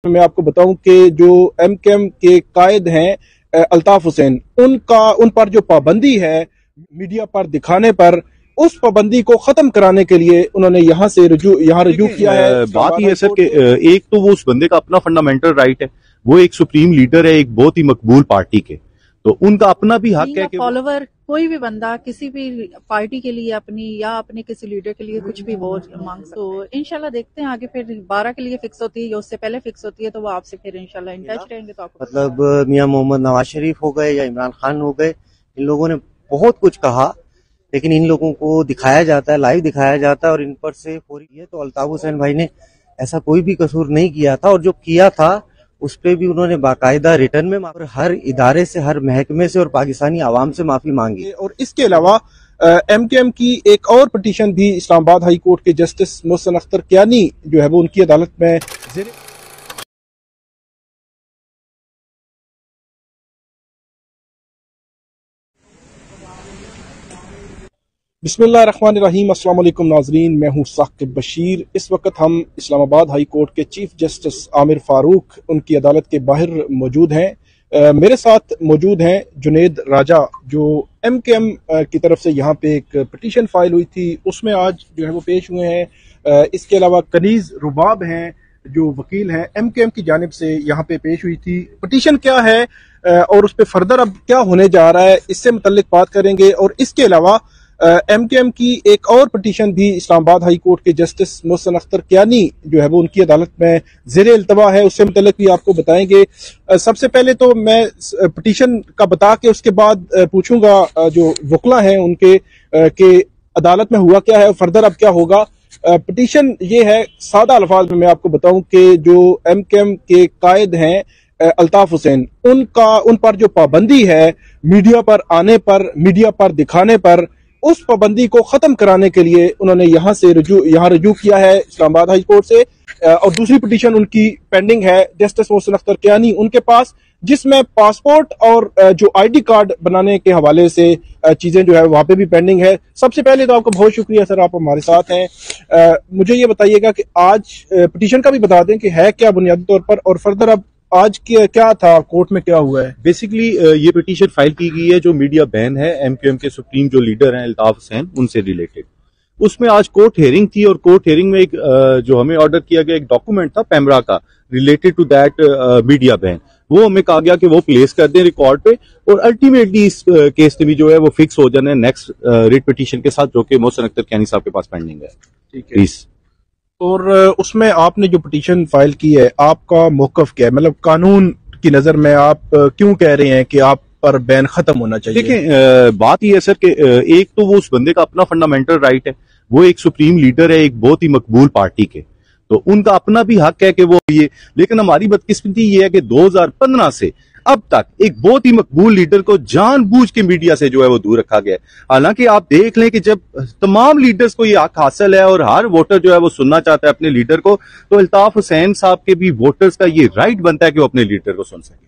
میں آپ کو بتاؤں کہ جو ایم کے ایم کے قائد ہیں الطاف حسین، ان پر جو پابندی ہے میڈیا پر دکھانے پر، اس پابندی کو ختم کرانے کے لیے انہوں نے یہاں رجوع کیا ہے۔ بات یہ ہے سر کہ ایک تو وہ اس بندے کا اپنا فنڈامنٹل رائٹ ہے، وہ ایک سپریم لیڈر ہے ایک بہت ہی مقبول پارٹی کے، تو ان کا اپنا بھی حق ہے کہ فالوور کوئی بھی بندہ کسی بھی پارٹی کے لیے اپنی یا اپنے کسی لیڈر کے لیے کچھ بھی ووٹ مانگ، تو انشاءاللہ دیکھتے ہیں آگے پھر 12 کے لیے فکس ہوتی ہے یا اس سے پہلے فکس ہوتی ہے تو وہ آپ سے پھر انشاءاللہ ان ٹچ رہیں گے۔ تو آپ مطلب میاں محمد نواز شریف ہو گئے یا عمران خان ہو گئے، ان لوگوں نے بہت کچھ کہا، لیکن ان لوگوں کو دکھایا جاتا ہے، لائیو دکھایا جاتا ہے اور ان پر سے فوری ہے۔ تو الطاف حسین بھائی نے ایسا کوئی بھی قصور نہیں کیا تھا، اور جو کیا تھا اس پہ بھی انہوں نے باقاعدہ ریٹرن میں ہر ادارے سے، ہر محکمے سے اور پاکستانی عوام سے معافی مانگی۔ اور اس کے علاوہ ایم کے ایم کی ایک اور پٹیشن بھی اسلام آباد ہائی کورٹ کے جسٹس محسن اختر کیانی جو ہے وہ ان کی عدالت میں بسم اللہ الرحمن الرحیم۔ السلام علیکم ناظرین، میں ہوں ثاقب بشیر۔ اس وقت ہم اسلام آباد ہائی کورٹ کے چیف جسٹس عامر فاروق ان کی عدالت کے باہر موجود ہیں۔ میرے ساتھ موجود ہیں جنید راجہ، جو ایم کے ایم کی طرف سے یہاں پہ ایک پٹیشن فائل ہوئی تھی، اس میں آج جو ہے وہ پیش ہوئے ہیں۔ اس کے علاوہ کنیز رباب ہیں جو وکیل ہیں، ایم کے ایم کی جانب سے یہاں پہ پیش ہوئی تھی۔ پٹیشن کیا ہے اور اس پہ فردر اب کیا ہونے جا رہا ہے، اس سے متعلق بات کریں گے۔ اور اس کے علاوہ ایم کے ایم کی ایک اور پٹیشن بھی اسلام آباد ہائی کورٹ کے جسٹس محسن اختر کیانی جو ہے وہ ان کی عدالت میں زیر التوا ہے، اس سے متعلق بھی آپ کو بتائیں گے۔ سب سے پہلے تو میں پٹیشن کا بتا کے اس کے بعد پوچھوں گا جو وکلا ہیں ان کے کہ عدالت میں ہوا کیا ہے، فردر اب کیا ہوگا۔ پٹیشن یہ ہے، سادہ الفاظ میں آپ کو بتاؤں کہ جو ایم کے ایم کے قائد ہیں الطاف حسین، ان پر جو پابندی ہے میڈیا پر آنے پر، میڈیا پر دکھانے پر، اس پابندی کو ختم کرانے کے لیے انہوں نے یہاں رجوع کیا ہے اسلام آباد ہائی کورٹ سے۔ اور دوسری پٹیشن ان کی پینڈنگ ہے جسٹس محسن اختر کیانی ان کے پاس، جس میں پاسپورٹ اور جو آئی ڈی کارڈ بنانے کے حوالے سے چیزیں جو ہے وہاں پہ بھی پینڈنگ ہے۔ سب سے پہلے تو آپ کو بہت شکریہ سر، آپ ہمارے ساتھ ہیں۔ مجھے یہ بتائیے گا کہ آج پٹیشن کا بھی بتا دیں کہ ہے کیا بنیادی طور پر، اور فردر اب آج کیا تھا، کورٹ میں کیا ہوا ہے۔ بیسیکلی یہ پٹیشن فائل کی گئی ہے جو میڈیا بین ہے ایم کیو ایم کے سپریم جو لیڈر ہیں الطاف حسین، ان سے ریلیٹڈ۔ اس میں آج کورٹ ہیئرنگ تھی، اور کورٹ ہیئرنگ میں ایک جو ہمیں آرڈر کیا گیا ایک ڈاکومنٹ تھا پیمرا کا ریلیٹڈ ٹو دیٹ میڈیا بین، وہ ہمیں کہا گیا کہ وہ پلیس کر دیں ریکارڈ پہ، اور الٹیمیٹلی اس کیس میں بھی جو ہے وہ فکس ہو جانا ہے نیکسٹ ریٹ پٹیشن کے ساتھ، جو کہ محسن اختر کیانی صاحب کے پاس پینڈنگ ہے۔ ٹھیک ہے، پلیز۔ اور اس میں آپ نے جو پٹیشن فائل کی ہے، آپ کا موقف کیا ہے؟ مطلب قانون کی نظر میں آپ کیوں کہہ رہے ہیں کہ آپ پر بین ختم ہونا چاہیے؟ دیکھیں بات یہ ہے سر کہ ایک تو وہ اس بندے کا اپنا فنڈامنٹل رائٹ ہے، وہ ایک سپریم لیڈر ہے ایک بہت ہی مقبول پارٹی کے، تو ان کا اپنا بھی حق ہے کہ وہ یہ، لیکن ہماری بدقسمتی یہ ہے کہ 2015 سے اب تک ایک بہت ہی مقبول لیڈر کو جان بوجھ کے میڈیا سے جو ہے وہ دور رکھا گیا ہے۔ حالانکہ آپ دیکھ لیں کہ جب تمام لیڈرز کو یہ حق حاصل ہے اور ہر ووٹر جو ہے وہ سننا چاہتا ہے اپنے لیڈر کو، تو الطاف حسین صاحب کے بھی ووٹرز کا یہ رائٹ بنتا ہے کہ وہ اپنے لیڈر کو سن سکیں۔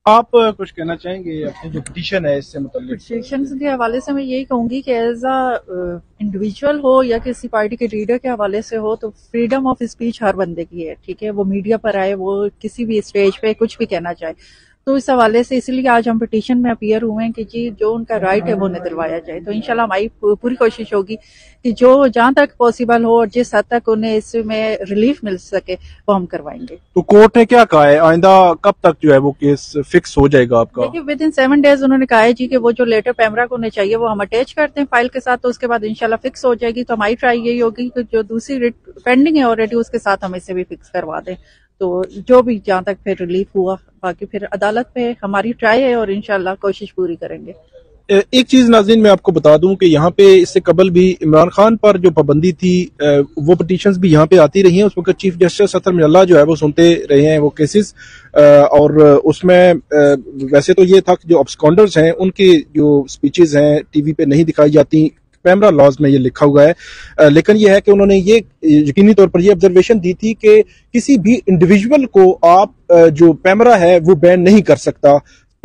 آپ کچھ کہنا چاہیں گے اپنی جو پٹیشن ہے اس سے متعلق؟ پٹیشن کے حوالے سے میں یہی کہوں گی کہ ایز اے انڈیویجول ہو یا کسی پارٹی کے لیڈر کے حوالے سے ہو، تو فریڈم آف اسپیچ ہر بندے کی ہے، ٹھیک ہے، وہ میڈیا پر آئے، وہ کسی بھی اسٹیج پہ کچھ بھی کہنا چاہے، تو اس حوالے سے اس لیے آج ہم پٹیشن میں اپیئر ہوئے ہیں کہ جی جو ان کا رائٹ ہے وہ انہیں دلوایا جائے۔ تو انشاءاللہ ہماری پوری کوشش ہوگی کہ جو جہاں تک پاسبل ہو اور جس حد تک انہیں اس میں ریلیف مل سکے وہ ہم کروائیں گے۔ تو کورٹ نے کیا کہا ہے، آئندہ کب تک جو ہے وہ کیس فکس ہو جائے گا آپ کا؟ دیکھیے ود ان 7 days انہوں نے کہا ہے جی کہ وہ جو لیٹر پیمرا کو انہیں چاہیے وہ ہم اٹیچ کرتے ہیں فائل کے ساتھ، تو اس کے بعد انشاءاللہ فکس ہو جائے گی۔ تو ہماری ٹرائی یہی ہوگی کہ جو دوسری ریٹ پینڈنگ ہے آلریڈی اس کے ساتھ ہم اسے بھی فکس کروا دیں، تو جو بھی جہاں تک پھر ریلیف ہوا، باقی پھر عدالت پہ ہماری ٹرائی ہے اور انشاءاللہ کوشش پوری کریں گے۔ ایک چیز ناظرین میں آپ کو بتا دوں کہ یہاں پہ اس سے قبل بھی عمران خان پر جو پابندی تھی وہ پٹیشنز بھی یہاں پہ آتی رہی ہیں۔ اس وقت چیف جسٹس اطہر من اللہ جو ہے وہ سنتے رہے ہیں وہ کیسز، اور اس میں ویسے تو یہ تھا کہ جو ابسکانڈرز ہیں ان کی جو سپیچز ہیں ٹی وی پہ نہیں دکھائی جاتی، پیمرا لاز میں یہ لکھا ہوا ہے، لیکن یہ ہے کہ انہوں نے یہ یقینی طور پر یہ آبزرویشن دی تھی کہ کسی بھی انڈیویجول کو آپ جو پیمرا ہے وہ بین نہیں کر سکتا۔